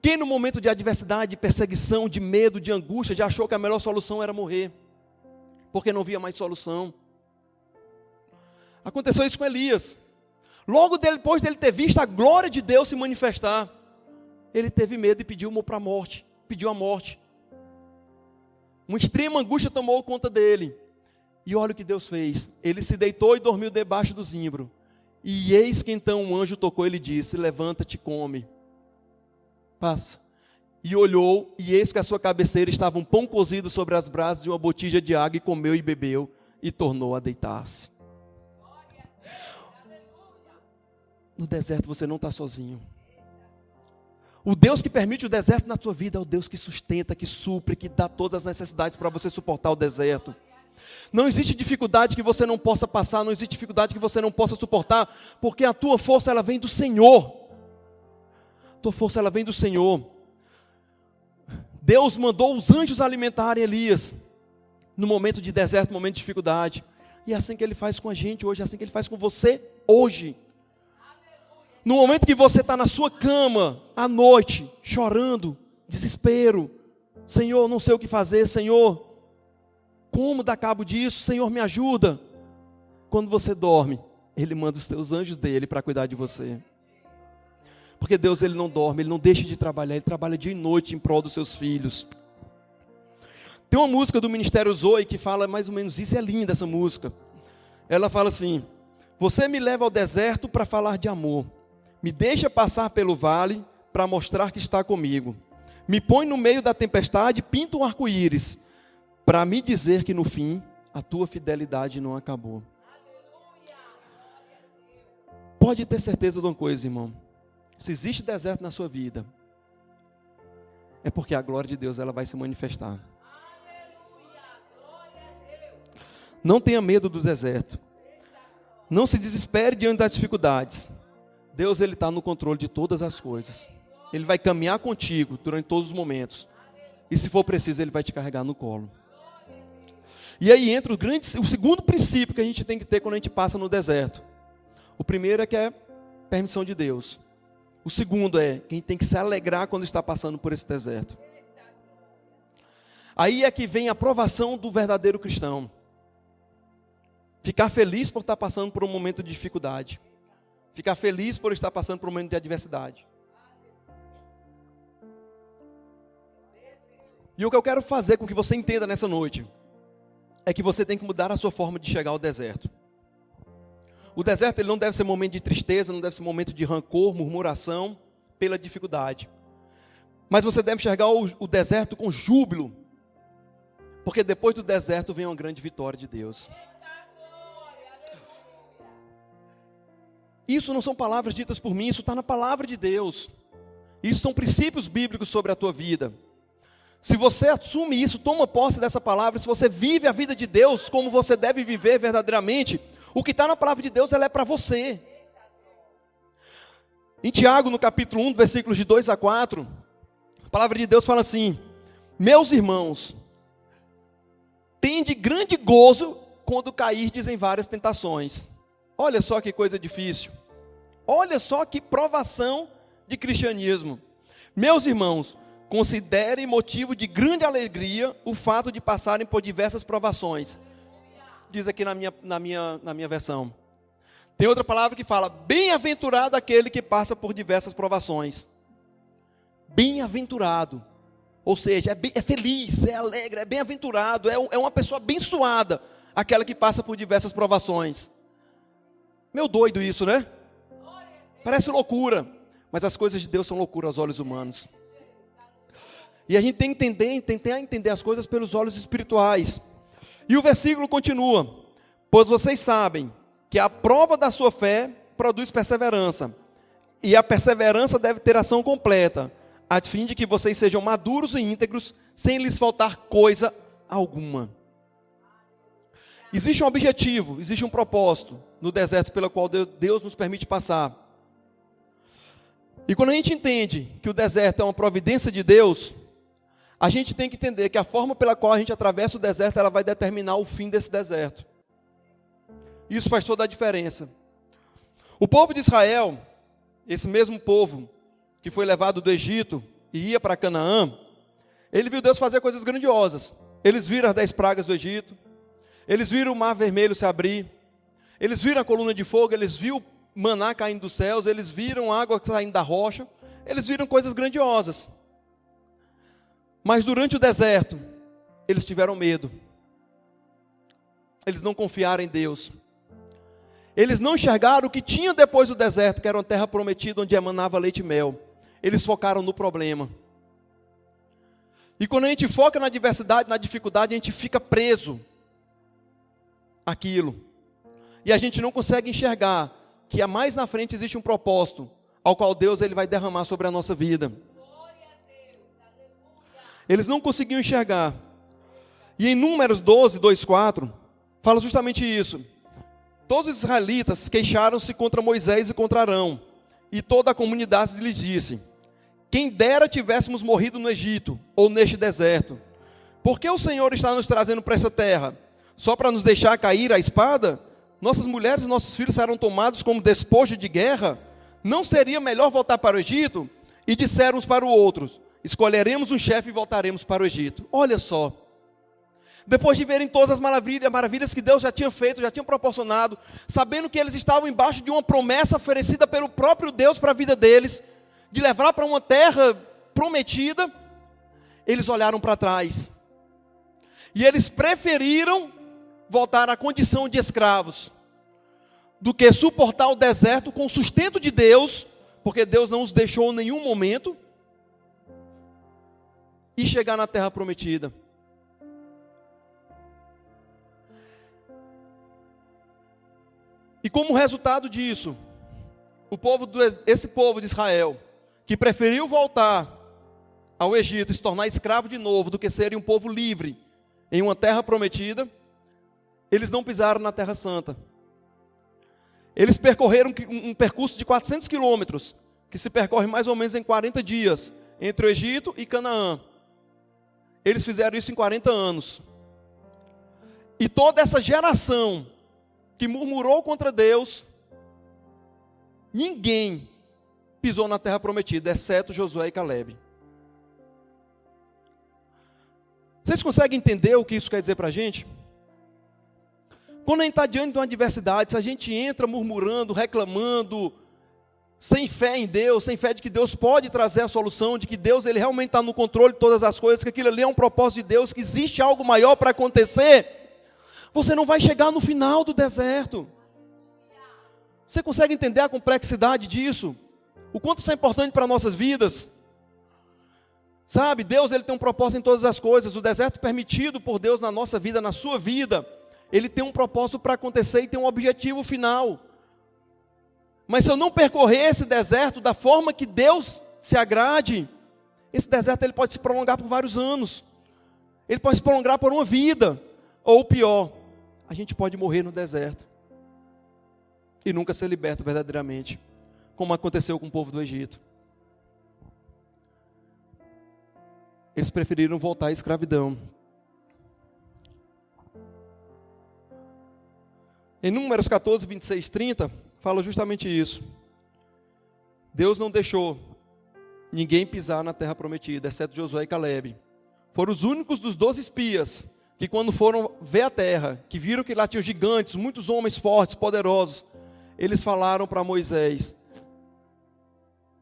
Quem no momento de adversidade, de perseguição, de medo, de angústia, já achou que a melhor solução era morrer, porque não via mais solução? Aconteceu isso com Elias. Logo depois dele ter visto a glória de Deus se manifestar, ele teve medo e pediu para a morte, pediu a morte. Uma extrema angústia tomou conta dele. E olha o que Deus fez. Ele se deitou e dormiu debaixo do zimbro. E eis que então um anjo tocou e lhe disse: levanta-te e come. Passa. E olhou, e eis que à sua cabeceira estava um pão cozido sobre as brasas e uma botija de água, e comeu e bebeu, e tornou a deitar-se. No deserto você não está sozinho. O Deus que permite o deserto na tua vida é o Deus que sustenta, que supre, que dá todas as necessidades para você suportar o deserto. Não existe dificuldade que você não possa passar, não existe dificuldade que você não possa suportar, porque a tua força ela vem do Senhor. A tua força ela vem do Senhor. Deus mandou os anjos alimentarem Elias no momento de deserto, no momento de dificuldade. E é assim que Ele faz com a gente hoje, é assim que Ele faz com você hoje. No momento que você está na sua cama, à noite, chorando, desespero, Senhor, não sei o que fazer, Senhor, como dar cabo disso, Senhor, me ajuda. Quando você dorme, Ele manda os teus anjos dele para cuidar de você. Porque Deus, Ele não dorme, Ele não deixa de trabalhar, Ele trabalha dia e noite em prol dos seus filhos. Tem uma música do Ministério Zoe que fala mais ou menos isso, é linda essa música. Ela fala assim: você me leva ao deserto para falar de amor, me deixa passar pelo vale para mostrar que está comigo, me põe no meio da tempestade, pinta um arco-íris, para me dizer que no fim a tua fidelidade não acabou. Pode ter certeza de uma coisa, irmão. Se existe deserto na sua vida, é porque a glória de Deus ela vai se manifestar. Não tenha medo do deserto. Não se desespere diante das dificuldades. Deus ele está no controle de todas as coisas. Ele vai caminhar contigo durante todos os momentos. E se for preciso, Ele vai te carregar no colo. E aí entra o segundo princípio que a gente tem que ter quando a gente passa no deserto. O primeiro é que é permissão de Deus. O segundo é que a gente tem que se alegrar quando está passando por esse deserto. Aí é que vem a aprovação do verdadeiro cristão. Ficar feliz por estar passando por um momento de dificuldade. Ficar feliz por estar passando por um momento de adversidade. E o que eu quero fazer com que você entenda nessa noite é que você tem que mudar a sua forma de chegar ao deserto. O deserto ele não deve ser momento de tristeza, não deve ser momento de rancor, murmuração, pela dificuldade. Mas você deve enxergar o deserto com júbilo, porque depois do deserto vem uma grande vitória de Deus. Isso não são palavras ditas por mim, isso está na palavra de Deus. Isso são princípios bíblicos sobre a tua vida. Se você assume isso, toma posse dessa palavra, se você vive a vida de Deus como você deve viver verdadeiramente, o que está na palavra de Deus, ela é para você. Em Tiago, no capítulo 1, versículos de 2 a 4, a palavra de Deus fala assim: meus irmãos, tende grande gozo quando cairdes em várias tentações. Olha só que coisa difícil. Olha só que provação de cristianismo. Meus irmãos, considerem motivo de grande alegria o fato de passarem por diversas provações. Diz aqui na minha versão. Tem outra palavra que fala: bem-aventurado aquele que passa por diversas provações. Bem-aventurado. Ou seja, é feliz, é alegre, é bem-aventurado, é uma pessoa abençoada, aquela que passa por diversas provações. Meu doido isso, né? Parece loucura, mas as coisas de Deus são loucura aos olhos humanos. E a gente tem que tentar entender as coisas pelos olhos espirituais. E o versículo continua: pois vocês sabem que a prova da sua fé produz perseverança, e a perseverança deve ter ação completa, a fim de que vocês sejam maduros e íntegros, sem lhes faltar coisa alguma. Existe um objetivo, existe um propósito no deserto pelo qual Deus nos permite passar. E quando a gente entende que o deserto é uma providência de Deus, a gente tem que entender que a forma pela qual a gente atravessa o deserto, ela vai determinar o fim desse deserto. Isso faz toda a diferença. O povo de Israel, esse mesmo povo que foi levado do Egito e ia para Canaã, ele viu Deus fazer coisas grandiosas. Eles viram as 10 pragas do Egito, eles viram o mar vermelho se abrir, eles viram a coluna de fogo, eles viram maná caindo dos céus, eles viram água saindo da rocha, eles viram coisas grandiosas. Mas durante o deserto, eles tiveram medo. Eles não confiaram em Deus. Eles não enxergaram o que tinha depois do deserto, que era uma terra prometida onde emanava leite e mel. Eles focaram no problema. E quando a gente foca na adversidade, na dificuldade, a gente fica preso àquilo. E a gente não consegue enxergar que mais na frente existe um propósito, ao qual Deus ele vai derramar sobre a nossa vida. Eles não conseguiam enxergar. E em Números 12, 2, 4, fala justamente isso. Todos os israelitas queixaram-se contra Moisés e contra Arão, e toda a comunidade lhes disse: quem dera tivéssemos morrido no Egito, ou neste deserto. Por que o Senhor está nos trazendo para essa terra? Só para nos deixar cair a espada? Nossas mulheres e nossos filhos serão tomados como despojo de guerra? Não seria melhor voltar para o Egito? E disseram uns para o outro: escolheremos um chefe e voltaremos para o Egito. Olha só. Depois de verem todas as maravilhas que Deus já tinha feito, já tinha proporcionado, sabendo que eles estavam embaixo de uma promessa oferecida pelo próprio Deus para a vida deles, de levar para uma terra prometida, eles olharam para trás. E eles preferiram voltar à condição de escravos, do que suportar o deserto com o sustento de Deus, porque Deus não os deixou em nenhum momento, e chegar na terra prometida. E como resultado disso, esse povo de Israel, que preferiu voltar ao Egito e se tornar escravo de novo, do que serem um povo livre em uma terra prometida, eles não pisaram na Terra Santa. Eles percorreram um percurso de 400 quilômetros, que se percorre mais ou menos em 40 dias, entre o Egito e Canaã. Eles fizeram isso em 40 anos. E toda essa geração que murmurou contra Deus, ninguém pisou na terra prometida, exceto Josué e Calebe. Vocês conseguem entender o que isso quer dizer para a gente? Quando a gente está diante de uma adversidade, se a gente entra murmurando, reclamando, sem fé em Deus, sem fé de que Deus pode trazer a solução, de que Deus ele realmente está no controle de todas as coisas, que aquilo ali é um propósito de Deus, que existe algo maior para acontecer, você não vai chegar no final do deserto. Você consegue entender a complexidade disso? O quanto isso é importante para nossas vidas? Sabe, Deus ele tem um propósito em todas as coisas. O deserto permitido por Deus na nossa vida, na sua vida, ele tem um propósito para acontecer e tem um objetivo final. Mas se eu não percorrer esse deserto da forma que Deus se agrade, esse deserto ele pode se prolongar por vários anos. Ele pode se prolongar por uma vida. Ou pior, a gente pode morrer no deserto e nunca ser liberto verdadeiramente, como aconteceu com o povo do Egito. Eles preferiram voltar à escravidão. Em Números 14, 26, 30, fala justamente isso. Deus não deixou ninguém pisar na terra prometida, exceto Josué e Calebe. Foram os únicos dos 12 espias que quando foram ver a terra, que viram que lá tinham gigantes, muitos homens fortes, poderosos, eles falaram para Moisés: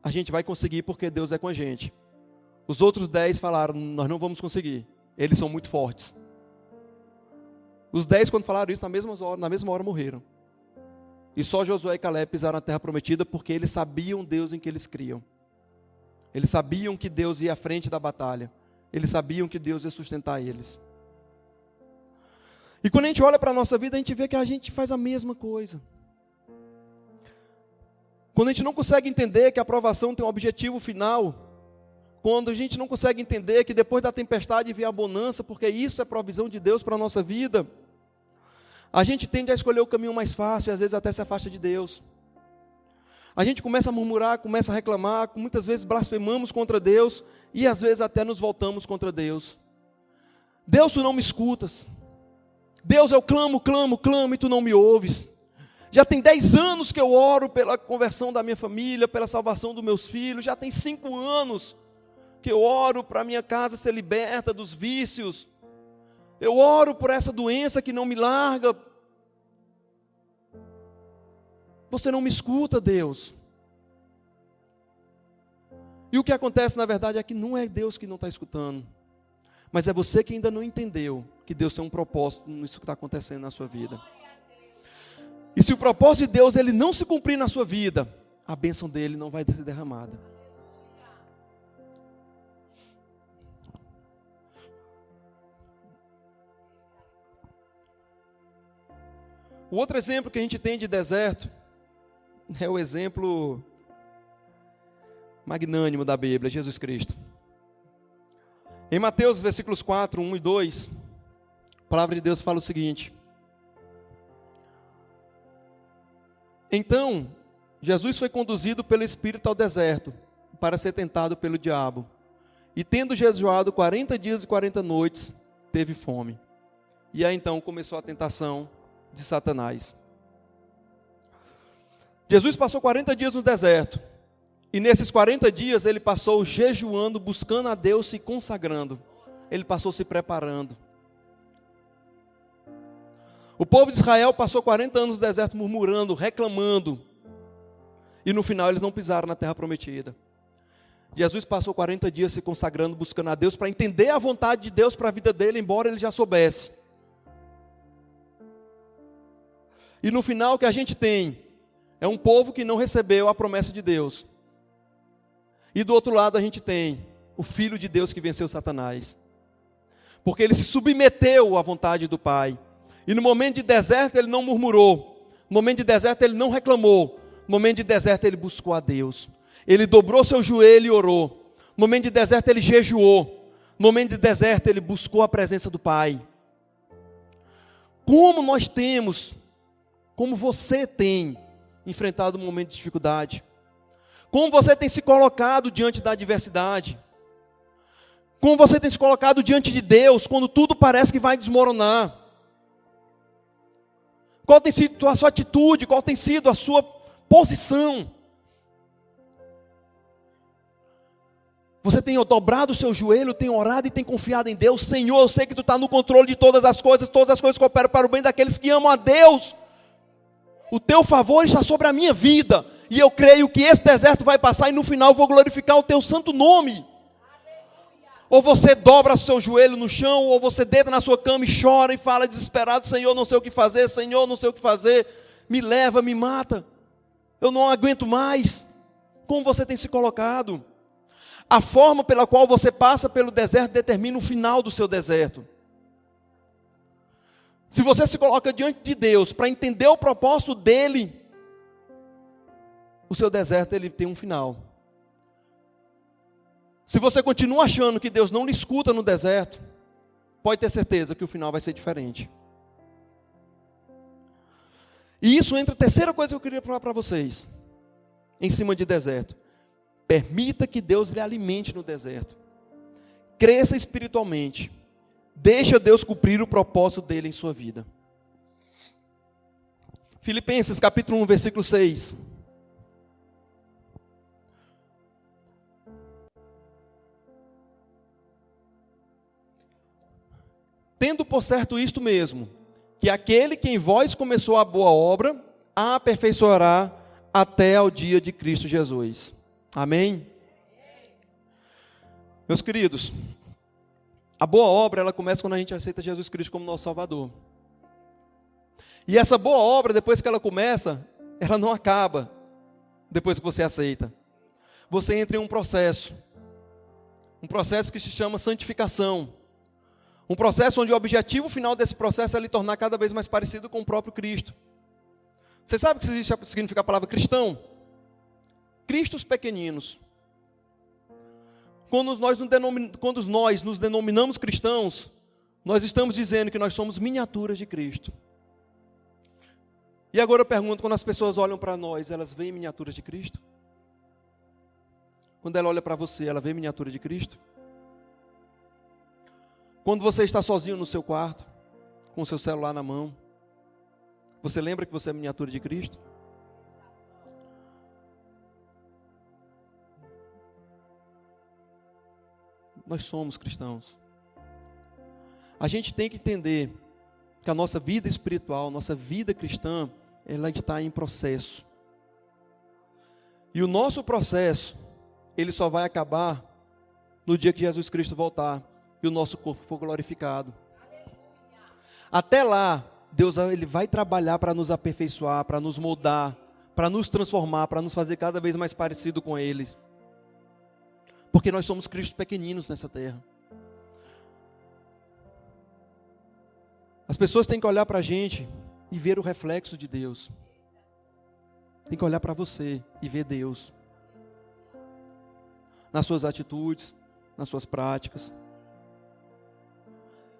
a gente vai conseguir porque Deus é com a gente. Os outros 10 falaram: nós não vamos conseguir, eles são muito fortes. Os 10 quando falaram isso, na mesma hora morreram. E só Josué e Calebe pisaram na terra prometida porque eles sabiam Deus em que eles criam. Eles sabiam que Deus ia à frente da batalha. Eles sabiam que Deus ia sustentar eles. E quando a gente olha para a nossa vida, a gente vê que a gente faz a mesma coisa. Quando a gente não consegue entender que a provação tem um objetivo final, quando a gente não consegue entender que depois da tempestade vem a bonança, porque isso é provisão de Deus para a nossa vida, a gente tende a escolher o caminho mais fácil e às vezes até se afasta de Deus. A gente começa a murmurar, começa a reclamar, muitas vezes blasfemamos contra Deus e às vezes até nos voltamos contra Deus. Deus, tu não me escutas. Deus, eu clamo e tu não me ouves. Já tem 10 anos que eu oro pela conversão da minha família, pela salvação dos meus filhos. Já tem 5 anos que eu oro para a minha casa ser liberta dos vícios. Eu oro por essa doença que não me larga. Você não me escuta, Deus. E o que acontece, na verdade, é que não é Deus que não está escutando. Mas é você que ainda não entendeu que Deus tem um propósito nisso que está acontecendo na sua vida. E se o propósito de Deus ele não se cumprir na sua vida, a bênção dele não vai ser derramada. O outro exemplo que a gente tem de deserto é o exemplo magnânimo da Bíblia, Jesus Cristo. Em Mateus, versículos 4, 1 e 2, a palavra de Deus fala o seguinte: Então, Jesus foi conduzido pelo Espírito ao deserto, para ser tentado pelo diabo. E tendo jejuado 40 dias e 40 noites, teve fome. E aí então começou a tentação de Satanás. Jesus passou 40 dias no deserto. E nesses 40 dias ele passou jejuando, buscando a Deus, se consagrando. Ele passou se preparando. O povo de Israel passou 40 anos no deserto murmurando, reclamando. E no final eles não pisaram na terra prometida. Jesus passou 40 dias se consagrando, buscando a Deus, para entender a vontade de Deus para a vida dele, embora ele já soubesse. E no final o que a gente tem é um povo que não recebeu a promessa de Deus. E do outro lado a gente tem o Filho de Deus que venceu Satanás. Porque ele se submeteu à vontade do Pai. E no momento de deserto ele não murmurou. No momento de deserto ele não reclamou. No momento de deserto ele buscou a Deus. Ele dobrou seu joelho e orou. No momento de deserto ele jejuou. No momento de deserto ele buscou a presença do Pai. Como nós temos, como você tem enfrentado um momento de dificuldade? Como você tem se colocado diante da adversidade? Como você tem se colocado diante de Deus quando tudo parece que vai desmoronar? Qual tem sido a sua atitude? Qual tem sido a sua posição? Você tem dobrado o seu joelho, tem orado e tem confiado em Deus? Senhor, eu sei que Tu está no controle de todas as coisas cooperam para o bem daqueles que amam a Deus. O Teu favor está sobre a minha vida. E eu creio que esse deserto vai passar e no final eu vou glorificar o Teu santo nome. Ou você dobra o seu joelho no chão, ou você deita na sua cama e chora e fala desesperado: Senhor, não sei o que fazer, Senhor, não sei o que fazer, me leva, me mata, eu não aguento mais. Como você tem se colocado? A forma pela qual você passa pelo deserto determina o final do seu deserto. Se você se coloca diante de Deus para entender o propósito dele, o seu deserto ele tem um final. Se você continua achando que Deus não lhe escuta no deserto, pode ter certeza que o final vai ser diferente. E isso entra a terceira coisa que eu queria falar para vocês, em cima de deserto. Permita que Deus lhe alimente no deserto. Cresça espiritualmente. Deixa Deus cumprir o propósito dele em sua vida. Filipenses capítulo 1, versículo 6. Tendo por certo isto mesmo, que aquele que em vós começou a boa obra, a aperfeiçoará até ao dia de Cristo Jesus. Amém? Meus queridos, a boa obra, ela começa quando a gente aceita Jesus Cristo como nosso Salvador. E essa boa obra, depois que ela começa, ela não acaba depois que você aceita. Você entra em um processo que se chama santificação. Um processo onde o objetivo final desse processo é lhe tornar cada vez mais parecido com o próprio Cristo. Você sabe o que significa a palavra cristão? Cristos pequeninos. Quando nós nos denominamos cristãos, nós estamos dizendo que nós somos miniaturas de Cristo. E agora eu pergunto, quando as pessoas olham para nós, elas veem miniaturas de Cristo? Quando ela olha para você, ela vê miniatura de Cristo? Quando você está sozinho no seu quarto, com o seu celular na mão, você lembra que você é miniatura de Cristo? Nós somos cristãos. A gente tem que entender que a nossa vida espiritual, nossa vida cristã, ela está em processo. E o nosso processo, ele só vai acabar no dia que Jesus Cristo voltar. e o nosso corpo for glorificado. Até lá, Deus ele vai trabalhar para nos aperfeiçoar, para nos moldar, para nos transformar, para nos fazer cada vez mais parecido com Ele. Porque nós somos Cristos pequeninos nessa terra. As pessoas têm que olhar para a gente e ver o reflexo de Deus. Tem que olhar para você e ver Deus. Nas suas atitudes, nas suas práticas.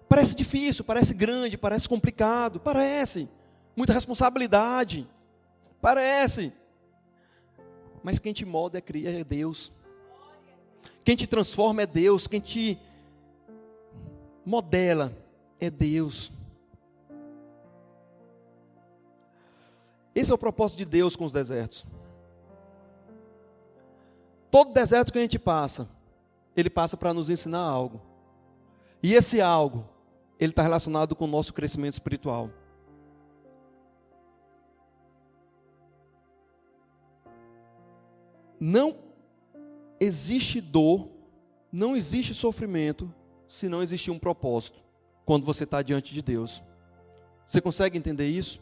Parece difícil, parece grande, parece complicado, parece. Muita responsabilidade, parece. Mas quem te molda é Deus. Quem te transforma é Deus. Quem te modela é Deus. Esse é o propósito de Deus com os desertos. Todo deserto que a gente passa, ele passa para nos ensinar algo. E esse algo, ele está relacionado com o nosso crescimento espiritual. Não existe dor, não existe sofrimento, se não existir um propósito, quando você está diante de Deus. Você consegue entender isso?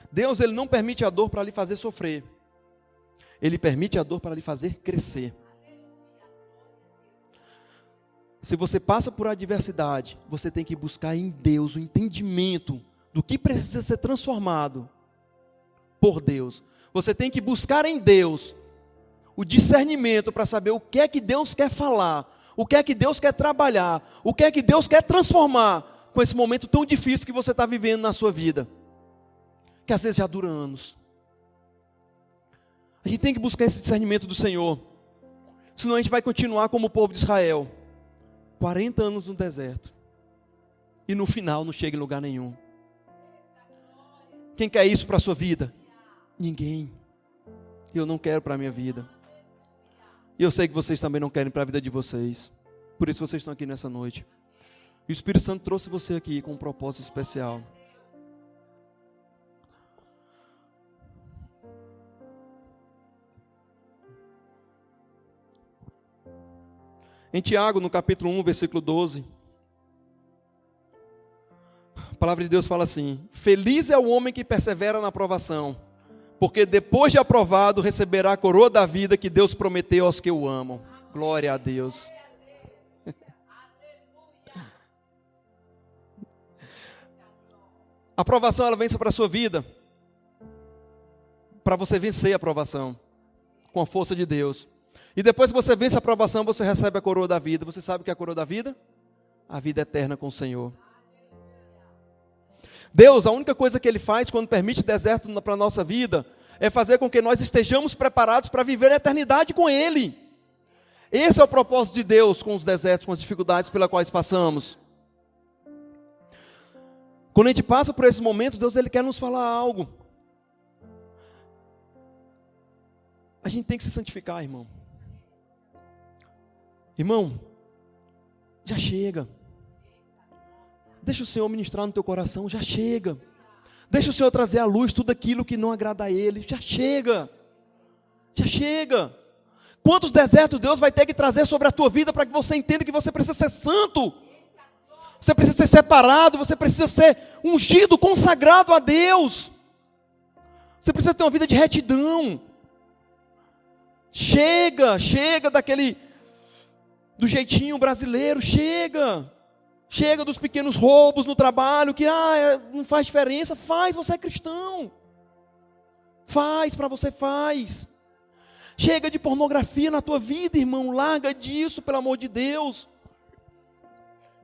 Deus, ele não permite a dor para lhe fazer sofrer. Ele permite a dor para lhe fazer crescer. Se você passa por adversidade, você tem que buscar em Deus o entendimento do que precisa ser transformado por Deus. Você tem que buscar em Deus o discernimento para saber o que é que Deus quer falar, o que é que Deus quer trabalhar, o que é que Deus quer transformar com esse momento tão difícil que você está vivendo na sua vida. Que às vezes já dura anos. A gente tem que buscar esse discernimento do Senhor. Senão a gente vai continuar como o povo de Israel. 40 anos no deserto. E no final não chega em lugar nenhum. Quem quer isso para a sua vida? Ninguém. Eu não quero para a minha vida. E eu sei que vocês também não querem para a vida de vocês. Por isso vocês estão aqui nessa noite. E o Espírito Santo trouxe você aqui com um propósito especial. Em Tiago, no capítulo 1, versículo 12, a palavra de Deus fala assim: feliz é o homem que persevera na provação, porque depois de aprovado receberá a coroa da vida que Deus prometeu aos que o amam. Glória a Deus. A aprovação, ela vem para a sua vida, para você vencer a aprovação, com a força de Deus. E depois que você vence a aprovação, você recebe a coroa da vida. Você sabe o que é a coroa da vida? A vida eterna com o Senhor. Deus, a única coisa que Ele faz quando permite deserto para a nossa vida, é fazer com que nós estejamos preparados para viver a eternidade com Ele. Esse é o propósito de Deus com os desertos, com as dificuldades pelas quais passamos. Quando a gente passa por esses momentos, Deus ele quer nos falar algo. A gente tem que se santificar, irmão. Irmão, já chega. Deixa o Senhor ministrar no teu coração, já chega. Deixa o Senhor trazer à luz tudo aquilo que não agrada a Ele, já chega. Já chega. Quantos desertos Deus vai ter que trazer sobre a tua vida para que você entenda que você precisa ser santo? Você precisa ser separado, você precisa ser ungido, consagrado a Deus. Você precisa ter uma vida de retidão. Chega do jeitinho brasileiro, chega dos pequenos roubos no trabalho, que não faz diferença. Faz, você é cristão. Faz, para você faz. Chega de pornografia na tua vida, irmão, larga disso, pelo amor de Deus.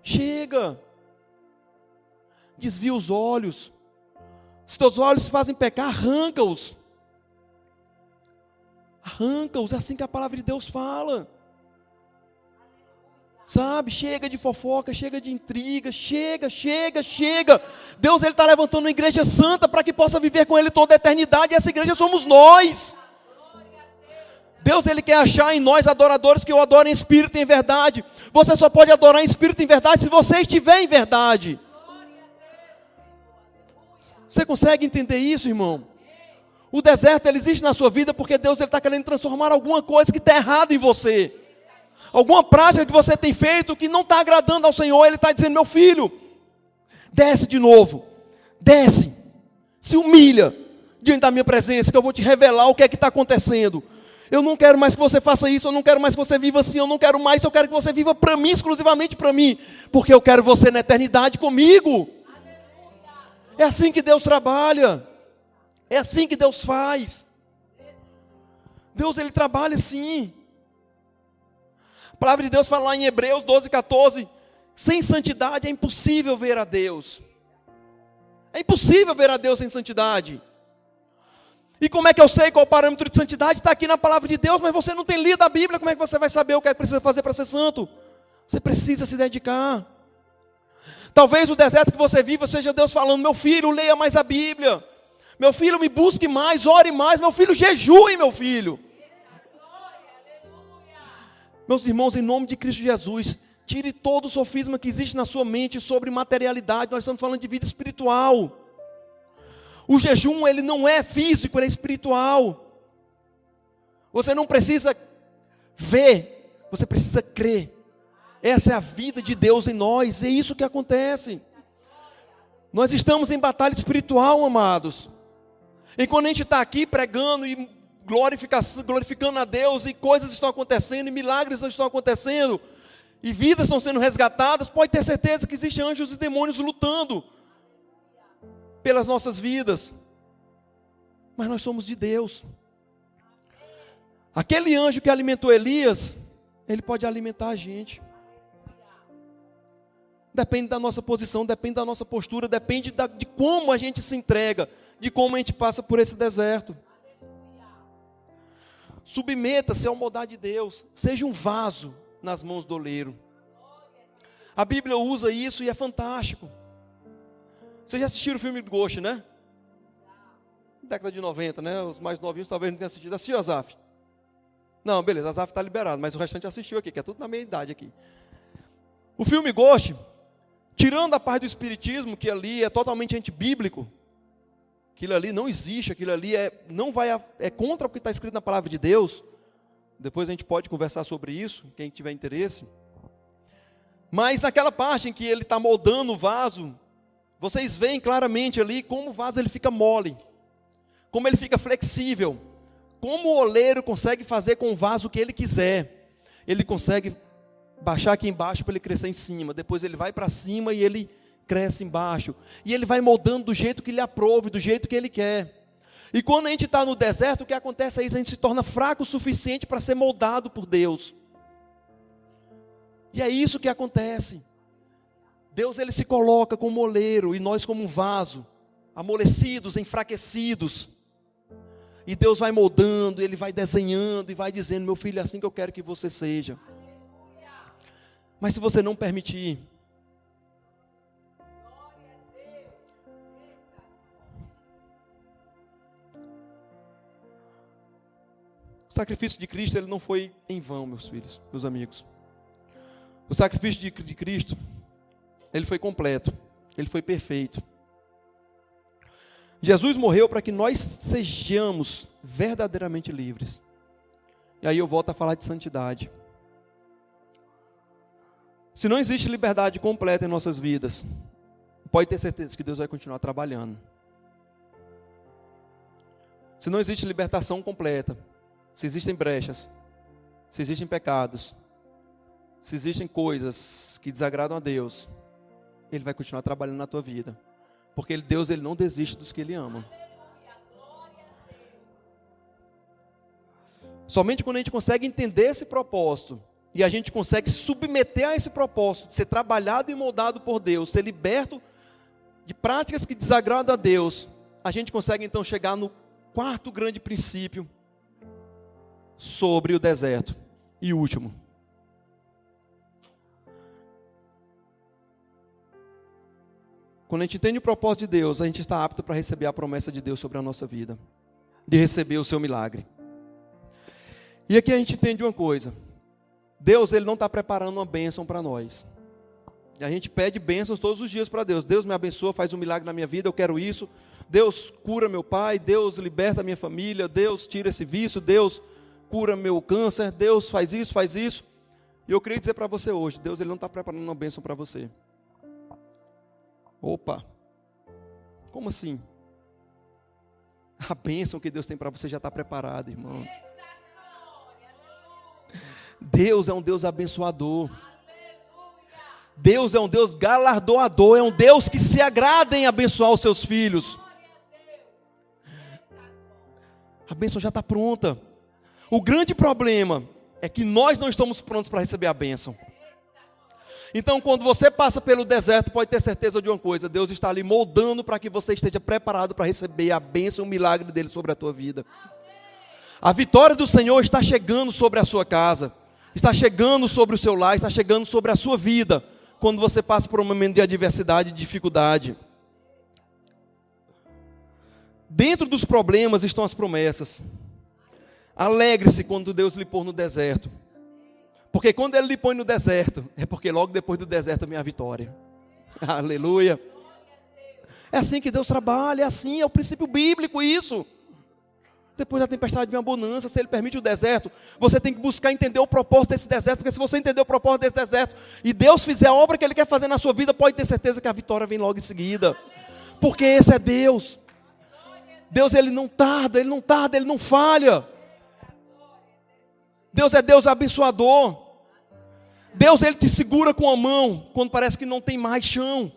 Chega. Desvia os olhos. Se teus olhos fazem pecar, arranca-os. Arranca-os, é assim que a palavra de Deus fala. Sabe, chega de fofoca, chega de intriga, chega. Deus está levantando uma igreja santa para que possa viver com Ele toda a eternidade, e essa igreja somos nós. Deus ele quer achar em nós adoradores que o adorem em espírito e em verdade. Você só pode adorar em espírito e em verdade se você estiver em verdade. Você consegue entender isso, irmão? O deserto ele existe na sua vida porque Deus está querendo transformar alguma coisa que está errada em você. alguma prática que você tem feito que não está agradando ao Senhor, Ele está dizendo: meu filho, desce de novo, desce, se humilha diante da minha presença, que eu vou te revelar o que é que está acontecendo. Eu não quero mais que você faça isso, eu não quero mais que você viva assim, eu não quero mais, eu quero que você viva para mim, exclusivamente para mim, porque eu quero você na eternidade comigo. É assim que Deus trabalha, é assim que Deus faz. Deus, Ele trabalha assim. A palavra de Deus fala lá em Hebreus 12:14, sem santidade é impossível ver a Deus. É impossível ver a Deus sem santidade. E como é que eu sei qual o parâmetro de santidade? Está aqui na palavra de Deus, mas você não tem lido a Bíblia, como é que você vai saber o que é que precisa fazer para ser santo? Você precisa se dedicar. Talvez o deserto que você viva seja Deus falando: meu filho, leia mais a Bíblia. Meu filho, me busque mais, ore mais. Meu filho, jejue, meu filho. Meus irmãos, em nome de Cristo Jesus, tire todo o sofisma que existe na sua mente sobre materialidade. Nós estamos falando de vida espiritual. O jejum, ele não é físico, ele é espiritual. Você não precisa ver, você precisa crer. Essa é a vida de Deus em nós, é isso que acontece. Nós estamos em batalha espiritual, amados. E quando a gente está aqui pregando e glorificando a Deus, e coisas estão acontecendo, e milagres estão acontecendo, e vidas estão sendo resgatadas, pode ter certeza que existem anjos e demônios lutando pelas nossas vidas. Mas nós somos de Deus. Aquele anjo que alimentou Elias, ele pode alimentar a gente. Depende da nossa posição, depende da nossa postura, depende de como a gente se entrega, de como a gente passa por esse deserto. Submeta-se ao moldar de Deus, seja um vaso nas mãos do oleiro. A Bíblia usa isso e é fantástico. Vocês já assistiram o filme Ghost, né? Década de 90, né? Os mais novinhos talvez não tenham assistido. Assistiu, Azaf? Não, beleza, Azaf está liberado, mas o restante assistiu aqui, que é tudo na meia idade aqui. O filme Ghost, tirando a parte do espiritismo, que ali é totalmente antibíblico, aquilo ali não existe, aquilo ali é contra o que está escrito na palavra de Deus. Depois a gente pode conversar sobre isso, quem tiver interesse. Mas naquela parte em que ele está moldando o vaso, vocês veem claramente ali como o vaso ele fica mole, como ele fica flexível, como o oleiro consegue fazer com o vaso o que ele quiser. Ele consegue baixar aqui embaixo para ele crescer em cima, depois ele vai para cima e ele cresce embaixo, e ele vai moldando do jeito que lhe aprove, do jeito que ele quer. E quando a gente está no deserto, o que acontece é isso: a gente se torna fraco o suficiente para ser moldado por Deus. E é isso que acontece. Deus, ele se coloca como oleiro e nós como um vaso, amolecidos, enfraquecidos. E Deus vai moldando, ele vai desenhando e vai dizendo: meu filho, é assim que eu quero que você seja. Mas se você não permitir, o sacrifício de Cristo, ele não foi em vão, meus filhos, meus amigos. O sacrifício de Cristo, ele foi completo, ele foi perfeito. Jesus morreu para que nós sejamos verdadeiramente livres. E aí eu volto a falar de santidade. Se não existe liberdade completa em nossas vidas, pode ter certeza que Deus vai continuar trabalhando. Se não existe libertação completa, se existem brechas, se existem pecados, se existem coisas que desagradam a Deus, Ele vai continuar trabalhando na tua vida. Porque Deus, ele não desiste dos que Ele ama. Somente quando a gente consegue entender esse propósito, e a gente consegue se submeter a esse propósito, de ser trabalhado e moldado por Deus, ser liberto de práticas que desagradam a Deus, a gente consegue então chegar no quarto grande princípio sobre o deserto. E último. Quando a gente entende o propósito de Deus, a gente está apto para receber a promessa de Deus sobre a nossa vida, de receber o seu milagre. E aqui a gente entende uma coisa: Deus, ele não está preparando uma bênção para nós. E a gente pede bênçãos todos os dias para Deus. Deus me abençoa, faz um milagre na minha vida, eu quero isso. Deus cura meu pai, Deus liberta a minha família, Deus tira esse vício, Deus cura meu câncer, Deus faz isso, faz isso. E eu queria dizer para você hoje, Deus ele não está preparando uma bênção para você. Opa, como assim? A bênção que Deus tem para você já está preparada, irmão. Deus é um Deus abençoador. Deus é um Deus galardoador, é um Deus que se agrada em abençoar os seus filhos. A bênção já está pronta. O grande problema é que nós não estamos prontos para receber a bênção. Então, quando você passa pelo deserto, pode ter certeza de uma coisa: Deus está ali moldando para que você esteja preparado para receber a bênção e o milagre dele sobre a tua vida. A vitória do Senhor está chegando sobre a sua casa, está chegando sobre o seu lar, está chegando sobre a sua vida, quando você passa por um momento de adversidade e dificuldade. Dentro dos problemas estão as promessas. Alegre-se quando Deus lhe pôr no deserto. Porque quando Ele lhe põe no deserto, é porque logo depois do deserto vem a vitória. Aleluia. É assim que Deus trabalha, é assim, é o princípio bíblico isso. Depois da tempestade vem a bonança. Se Ele permite o deserto, você tem que buscar entender o propósito desse deserto, porque se você entender o propósito desse deserto, e Deus fizer a obra que Ele quer fazer na sua vida, pode ter certeza que a vitória vem logo em seguida. Porque esse é Deus. Deus Ele não tarda, Ele não falha. Deus é Deus abençoador. Deus Ele te segura com a mão, quando parece que não tem mais chão.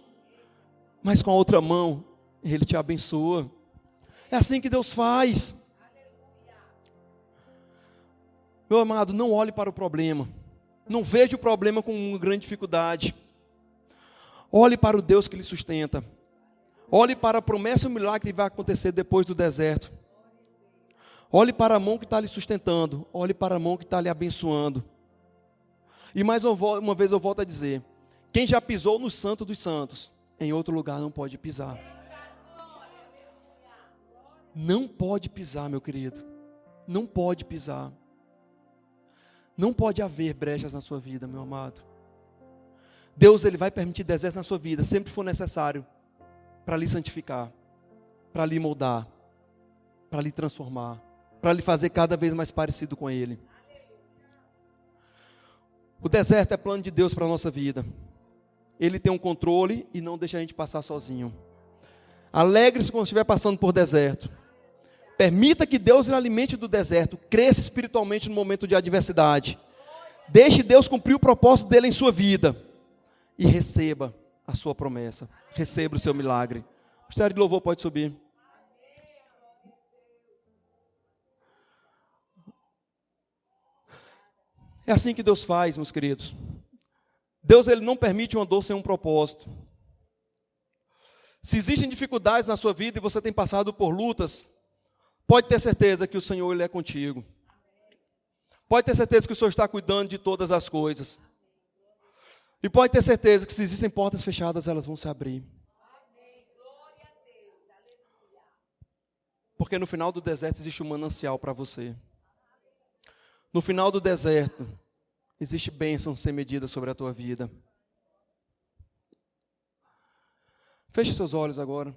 Mas com a outra mão, Ele te abençoa. É assim que Deus faz. Meu amado, não olhe para o problema. Não veja o problema como uma grande dificuldade. Olhe para o Deus que lhe sustenta. Olhe para a promessa e o milagre que vai acontecer depois do deserto. Olhe para a mão que está lhe sustentando. Olhe para a mão que está lhe abençoando. E mais uma vez eu volto a dizer: quem já pisou no Santo dos Santos, em outro lugar não pode pisar. Não pode pisar, meu querido. Não pode pisar. Não pode haver brechas na sua vida, meu amado. Deus Ele vai permitir desertos na sua vida, sempre for necessário, para lhe santificar, para lhe moldar, para lhe transformar, para lhe fazer cada vez mais parecido com Ele. O deserto é plano de Deus para a nossa vida. Ele tem um controle e não deixa a gente passar sozinho. Alegre-se quando estiver passando por deserto. Permita que Deus lhe alimente do deserto. Cresça espiritualmente no momento de adversidade. Deixe Deus cumprir o propósito dele em sua vida. E receba a sua promessa. Receba o seu milagre. O Ministério de Louvor pode subir. É assim que Deus faz, meus queridos. Deus Ele não permite uma dor sem um propósito. Se existem dificuldades na sua vida e você tem passado por lutas, pode ter certeza que o Senhor Ele é contigo. Pode ter certeza que o Senhor está cuidando de todas as coisas. E pode ter certeza que se existem portas fechadas, elas vão se abrir. Porque no final do deserto existe um manancial para você. No final do deserto, existe bênção sem medida sobre a tua vida. Feche seus olhos agora.